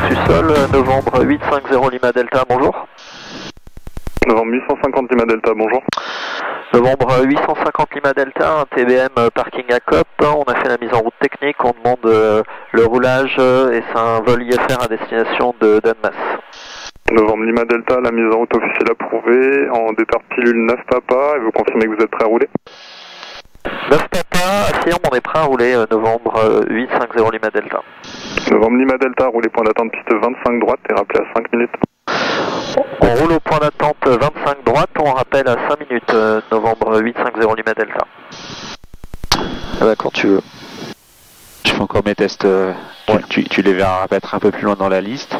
reçu sol, novembre 850 Lima Delta, bonjour. Novembre 850 Lima Delta, bonjour. Novembre 850 Lima Delta, un TBM parking à COP, on a fait la mise en route technique, on demande le roulage et c'est un vol IFR à destination de Dunmas. Novembre Lima Delta, la mise en route officielle approuvée, en départ pilule 9 papa, et vous confirmez que vous êtes prêt à rouler? 9 papa, affirme, on est prêt à rouler, novembre 850 Lima Delta. Novembre Lima Delta, roulez point d'attente piste 25 droite et rappelez à 5 minutes. On roule au point d'attente 25 droite, on rappelle à 5 minutes, novembre 850 Lima Delta. Ah bah quand tu veux. Je fais encore mes tests, ouais. tu les verras mettre un peu plus loin dans la liste.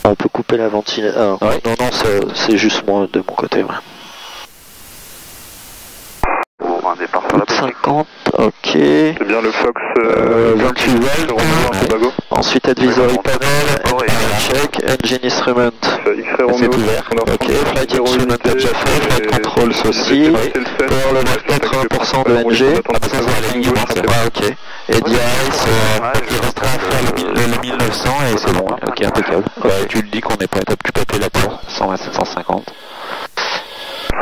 On peut couper la ventilateur. Ah, ouais. Non, c'est juste moi de mon côté. Ouais. Bon, un départ sur la 50, ok. C'est bien le Fox 28 volts. Ensuite, advisory panel, check, engine instrument. C'est ouvert. Ok, flight instrument déjà fait, flight controls aussi. Power level 80% de NG. Ah, ok. Et DIS, il restera à faire le 1900 et c'est bon. Ok, impeccable. Tu le dis qu'on est prêt à occuper la tour, 120 750.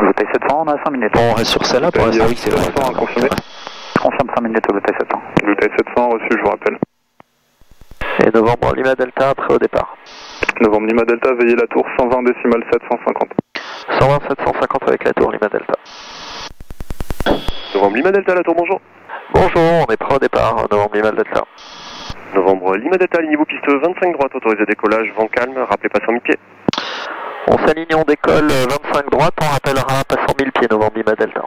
Bouteille 700, on a 5 minutes. On reste sur celle-là pour l'instant. Oui, c'est vrai. Confirmé. Confirme 5 minutes au bouteille 700. Bouteille 700, reçu, je vous rappelle. Et novembre Lima Delta, après au départ. Novembre Lima Delta, veillez la tour 120 décimales 750. 120 750 avec la tour Lima Delta. Novembre Lima Delta, la tour, bonjour. Bonjour, on est prêt au départ, novembre Lima Delta. Novembre Lima Delta, alignez-vous piste 25 droite, autorisé décollage, vent calme, rappelez pas 100 000 pieds. On s'aligne, on décolle 25 droite, on rappellera pas 100 000 pieds, novembre Lima Delta.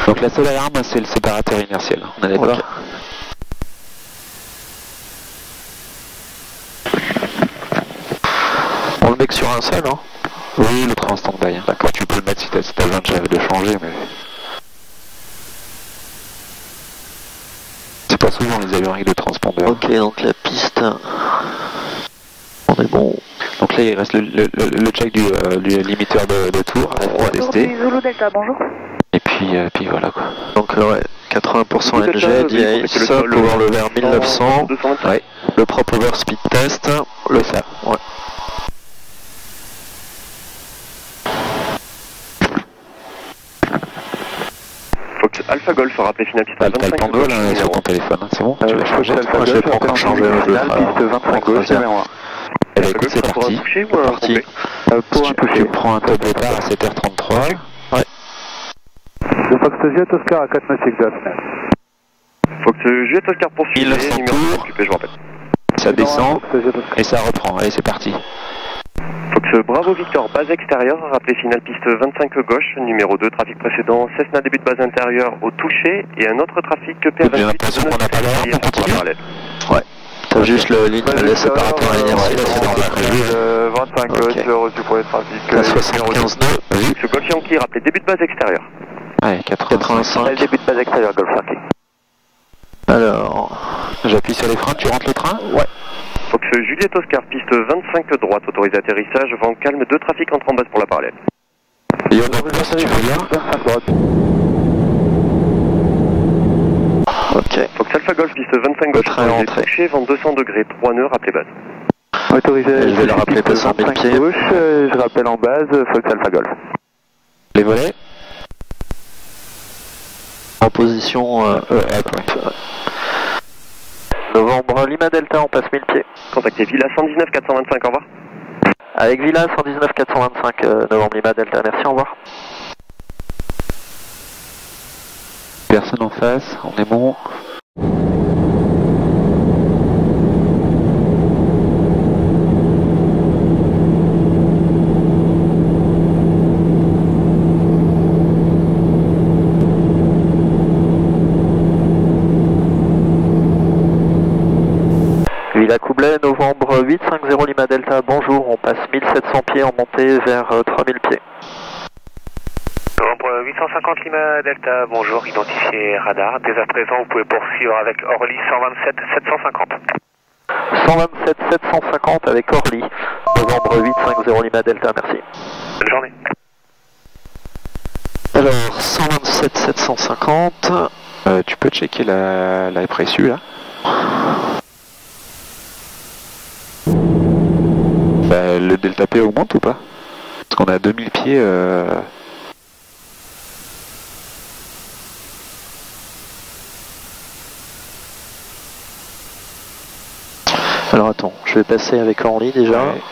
Donc la seule alarme, c'est le séparateur inertiel, on est d'accord? Okay. On le met que sur un seul, hein? Oui, l'autre en stand-by. D'accord, tu peux le mettre si t'as besoin de changer, mais... C'est pas souvent les avions avec de transpondeurs. Ok, donc la piste... On est bon. Donc là, il reste le check du limiteur de tour à tester. Zulu Delta, bonjour. Et puis voilà quoi. Donc ouais, 80% NG, DIS, power lever 1900, ouais. Le prop over speed test, le faire. Ouais. Fox Alpha Golf, rappelé final piste 25. T'as le tango là sur ton téléphone, hein, c'est bon? Tu l'as changé? Moi je vais pas encore changer, je vais Piste 25 gauche, numéro 1. Eh bien écoute, c'est parti. Pour un toucher. Tu prends un top départ à 7h33. Ouais. Le Fox Juliette Oscar à 4 nautiques de la fenêtre. Fox Juliette Oscar poursuit. 1900 tours. Occupé, je rappelle. Ça descend et ça reprend. Allez, c'est parti. Fox Bravo Victor, base extérieure, rappelé final piste 25 gauche, numéro 2, trafic précédent, Cessna début de base intérieure au toucher et un autre trafic PR28. J'ai l'impression qu'on n'a pas l'air, on continue. Ouais. T'as juste le séparateur à l'inertie, c'est dans la prévue. 25 gauche, reçu pour les trafics. La 75 nœuds. Fox Golf Yankee, rappelé début de base extérieure. Ouais, 85. Début de base extérieure, Golf Yankee. Alors, j'appuie sur les freins, tu rentres le train? Ouais. Fox Juliette Oscar, piste 25 droite, autorisé atterrissage, vent calme, 2 trafics entre en base pour la parallèle. Et on a si tu veux bien. Ok. Fox Alpha Golf, piste 25 gauche, autorisé touché, vent 200 degrés, 3 nœuds, rappelez base. Autorisé, je vais le rappeler pas 100 000 pieds. Gauche, je rappelle en base, Fox Alpha Golf. Les volets? En position... Novembre Lima Delta, on passe 1000 pieds. Contactez Villa 119 425, au revoir. Avec Villa 119 425, novembre Lima Delta, merci, au revoir. Personne en face, on est bon. Villa Coublet, novembre 850 Lima Delta, bonjour, on passe 1700 pieds en montée vers 3000 pieds. Novembre 850 Lima Delta, bonjour, identifié radar. Dès à présent, vous pouvez poursuivre avec Orly 127 750. 127 750 avec Orly, novembre 850 Lima Delta, merci. Bonne journée. Alors, 127 750. Tu peux checker la pressu là? delta P augmente ou pas? Parce qu'on a 2000 pieds. Alors attends, je vais passer avec Orly déjà. Ouais.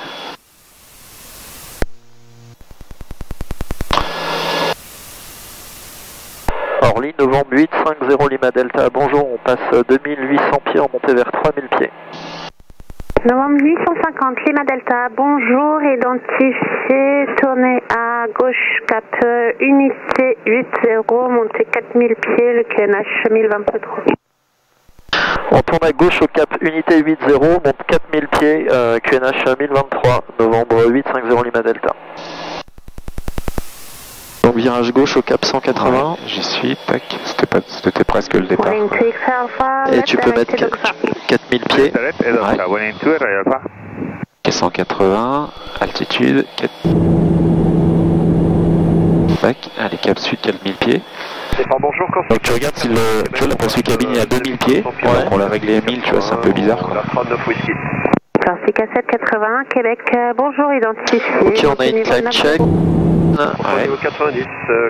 Orly, novembre 8, 50 Lima Delta, bonjour, on passe 2800 pieds en montée vers 3000 pieds. Novembre 850, Lima Delta, bonjour, identifié, tournez à gauche, cap unité 80, montée 4000 pieds, le QNH 1023. On tourne à gauche au cap unité 80, monte 4000 pieds, QNH 1023, novembre 8, 50 Lima Delta. Donc virage gauche au cap 180. Ouais, j'y suis, tac, c'était presque le départ. Et tu peux mettre 4000 pieds. Ouais. 180, altitude, 4... Tac, allez, cap sud, 4000 pieds. Bonjour, Donc tu regardes si tu vois la poursuite cabine est à 2000 pieds, ouais. On l'a réglé à 1000, tu vois, c'est un peu bizarre quoi. Corsica 780, Québec, bonjour, identifié. Ok, on a une climb check. Ouais. Niveau 90,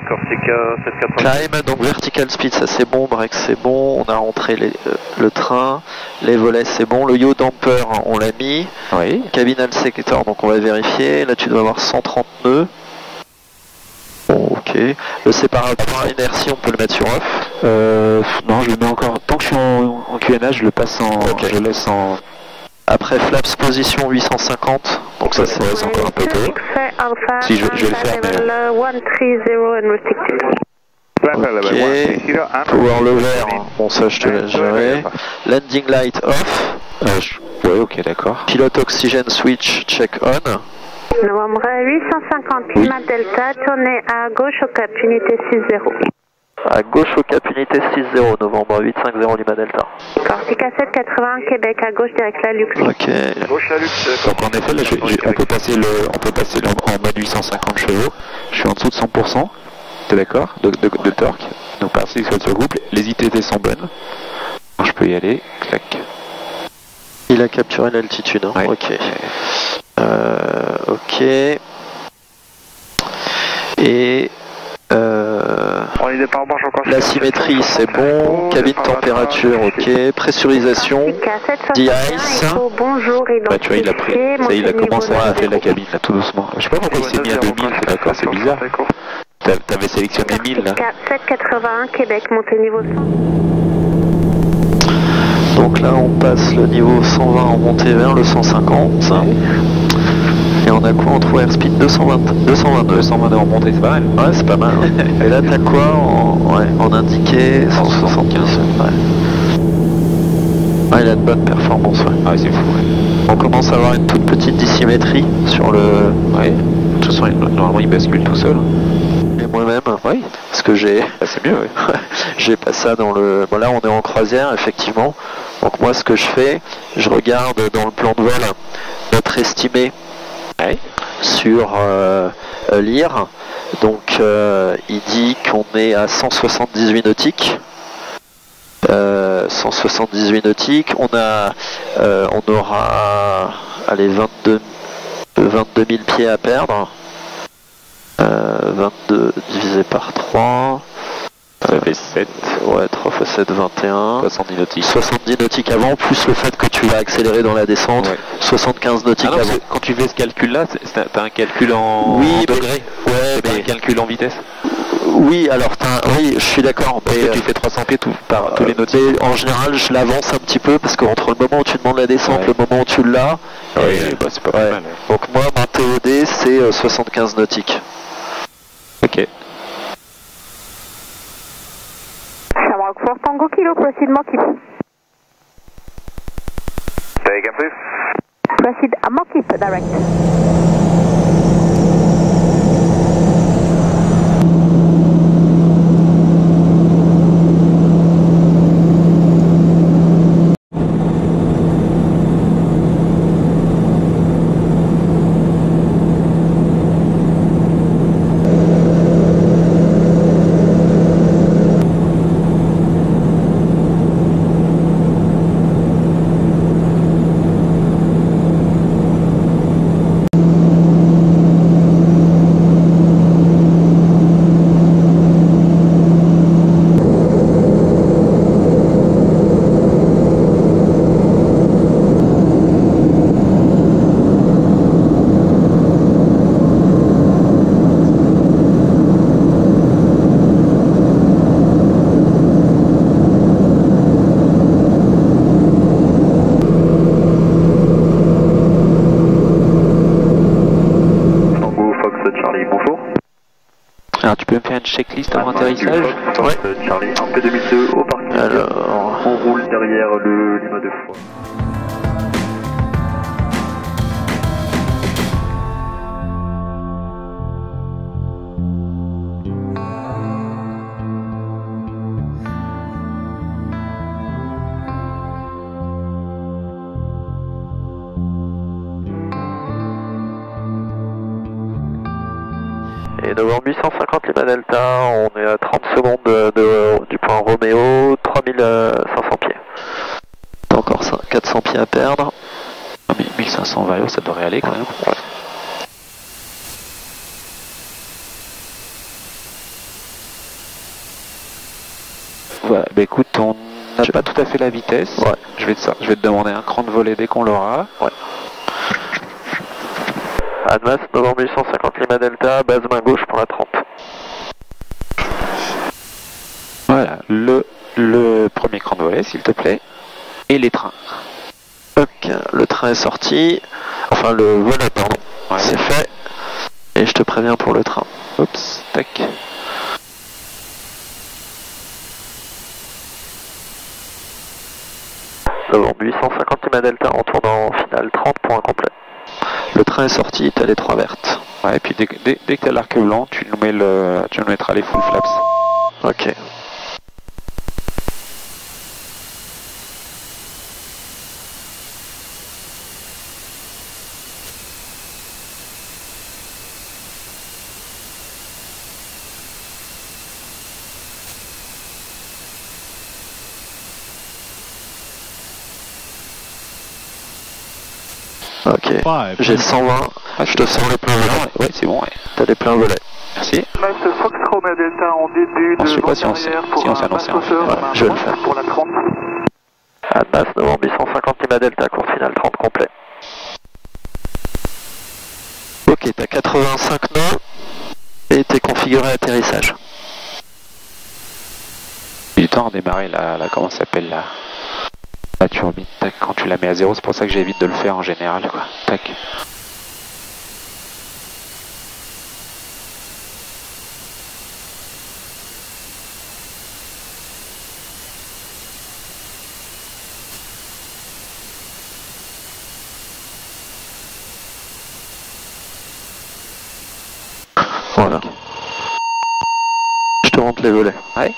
Corsica 780. Climb, donc vertical speed, ça c'est bon, break c'est bon, on a rentré le train, les volets c'est bon, le yaw damper on l'a mis, Oui. cabinal sector donc on va vérifier, là tu dois avoir 130 nœuds. Bon, ok, le séparateur inertie on peut le mettre sur off. Non, je le mets encore, tant que je suis en QNH, je le passe en, okay. Je laisse en... Après flaps position 850, donc ça c'est encore un peu tôt. Si je vais le faire, mais... Ok, power lever, bon ça je te laisse gérer. Landing light off. Ouais, ok, d'accord. Pilote oxygène switch check on. Novembre 850, Lima Delta, tournez à gauche au cap unité 60. À gauche au cap unité 60, novembre 850 Lima Delta. Corsica 780, Québec, à gauche direct la Luxe. Ok. Gauche la Luxe. Donc en effet, là, on peut passer en mode 850 chevaux. Je suis en dessous de 100%. T'es d'accord de torque. Donc par sur le couple, les ITT sont bonnes. Alors, je peux y aller. Clac. Il a capturé l'altitude. Hein. Ouais. Ok. Ok. Et la symétrie c'est bon, cabine température ok, pressurisation, de-ice. Bah tu vois il a pris, ça il a commencé à faire la cabine là tout doucement. Je sais pas pourquoi il s'est mis à 2000, c'est d'accord, c'est bizarre. T'avais sélectionné 1000 là. 781 Québec, montée niveau 100. Donc là on passe le niveau 120 en montée vers le 150. Et on a quoi en true airspeed 222 en montée, c'est pas mal. Ouais, c'est pas mal. Et là t'as quoi en indiqué 175. Ouais. Ah, il a de bonnes performances. Ouais. Ah, c'est fou. Ouais. On commence à avoir une toute petite dissymétrie sur le. Ouais. De toute façon, normalement il bascule tout seul. Et moi-même, oui. Parce que j'ai. Ah, c'est mieux, oui. J'ai pas ça dans le. Bon, là on est en croisière, effectivement. Donc moi ce que je fais, je regarde dans le plan de vol notre estimé. Ouais. Sur l'IR, donc il dit qu'on est à 178 nautiques. 178 nautiques. On aura allez, 22 000 pieds à perdre. 22 divisé par 3. Ça fait 7. Ouais, 3 x 7, 21. 70 nautiques. 70 nautiques avant, plus le fait que tu vas accélérer dans la descente. Ouais. 75 nautiques avant. Quand tu fais ce calcul-là, t'as un calcul en degrés. Ouais, mais un calcul en vitesse. Oui, alors oui, je suis d'accord. Mais tu fais 300 pieds par tous les nautiques. Mais en général, je l'avance un petit peu parce qu'entre le moment où tu demandes la descente, le moment où tu l'as. Oui, bah, c'est pas mal. Donc moi, mon TOD, c'est 75 nautiques. Ok. For Tango Kilo, proceed Moki. Say again, please. Proceed a Moki, direct. une checklist avant atterrissage? Ouais. Charlie, un P2002 au parking. Alors... On roule derrière le Lima 2 fois. Et Novembre 850 Lima Delta, on est à 30 secondes du point Roméo, 3500 pieds. Encore 400 pieds à perdre. 1500 valeurs, ça devrait aller quand même. Ouais. Voilà, bah écoute, on n'a pas tout à fait la vitesse. Ouais. Je vais te demander un cran de volée dès qu'on l'aura. Ouais. Admas, Novembre 850 Lima Delta, base main gauche pour la 30. Voilà, le premier cran de volet, s'il te plaît. Et les trains. Ok, le train est sorti. Enfin, le volet, pardon. Ouais. C'est fait. Et je te préviens pour le train. Oups, tac. Novembre 850 Lima Delta, on tourne en finale 30 pour un complet. Le train est sorti, t'as les 3 vertes. Ouais, et puis dès que t'as l'arc blanc, tu nous mettras les full flaps. Ok. Ok, j'ai 120, je te sens les pleins volets. Ouais, c'est bon, ouais. T'as les pleins volets. Merci. Fox Romeo Delta en début Je de sais pas si on s'annonce en finale. Je vais le faire. Pour la 30. Admas, Novembre 850 Lima Delta, course finale 30 complet. Ok, t'as 85 nœuds et t'es configuré atterrissage. Du temps à redémarrer la comment ça s'appelle la turbine. Tac, quand tu la mets à 0, c'est pour ça que j'évite de le faire en général, quoi. Tac. Voilà. Je te montre les volets. Ouais.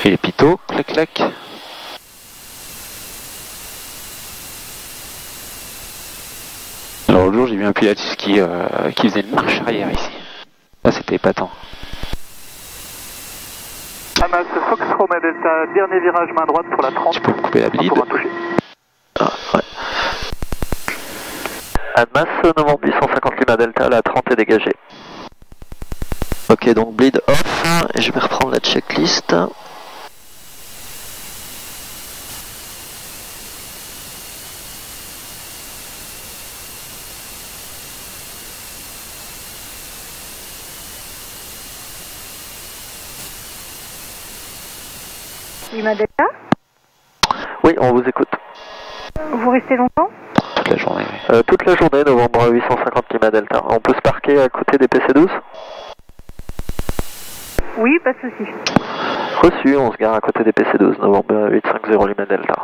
Et les pitos, clac clac. Alors l'autre jour j'ai vu un pilote qui faisait une marche arrière ici. Là c'était épatant. Amas, Fox Romeo Delta, dernier virage main droite pour la 30. Tu peux me couper la bleed. Pour un toucher. Ah, ouais. Admas, Novembre 850 Lima Delta, la 30 est dégagée. Ok, donc bleed off, et je vais reprendre la checklist. Lima Delta, Oui, on vous écoute. vous restez longtemps? Toute la journée. Toute la journée, Novembre 850 Lima Delta. On peut se parquer à côté des PC12? Oui, pas de souci. Reçu, on se gare à côté des PC12, Novembre 850 Lima Delta.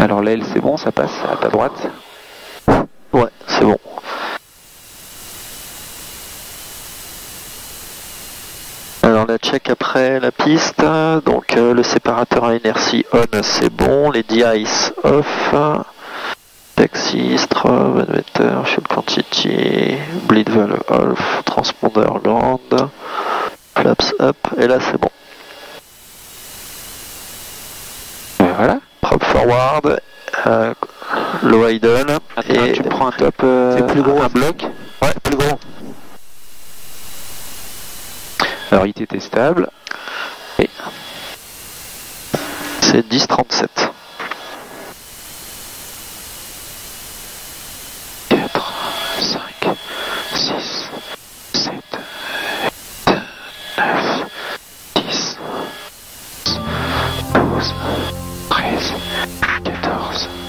Alors l'aile c'est bon, ça passe à ta droite. Ouais, c'est bon. Alors la check après la piste, donc le séparateur à inertie on c'est bon, les de-ice off, taxi, strobe, admetter, fuel quantity, bleed valve off, transpondeur land, flaps up, et là c'est bon. Voilà. Prop forward, low idle, et tu prends un top c'est plus gros, un bloc. Ouais, plus gros. Alors il était stable. Et C'est 10,37. 13, 14.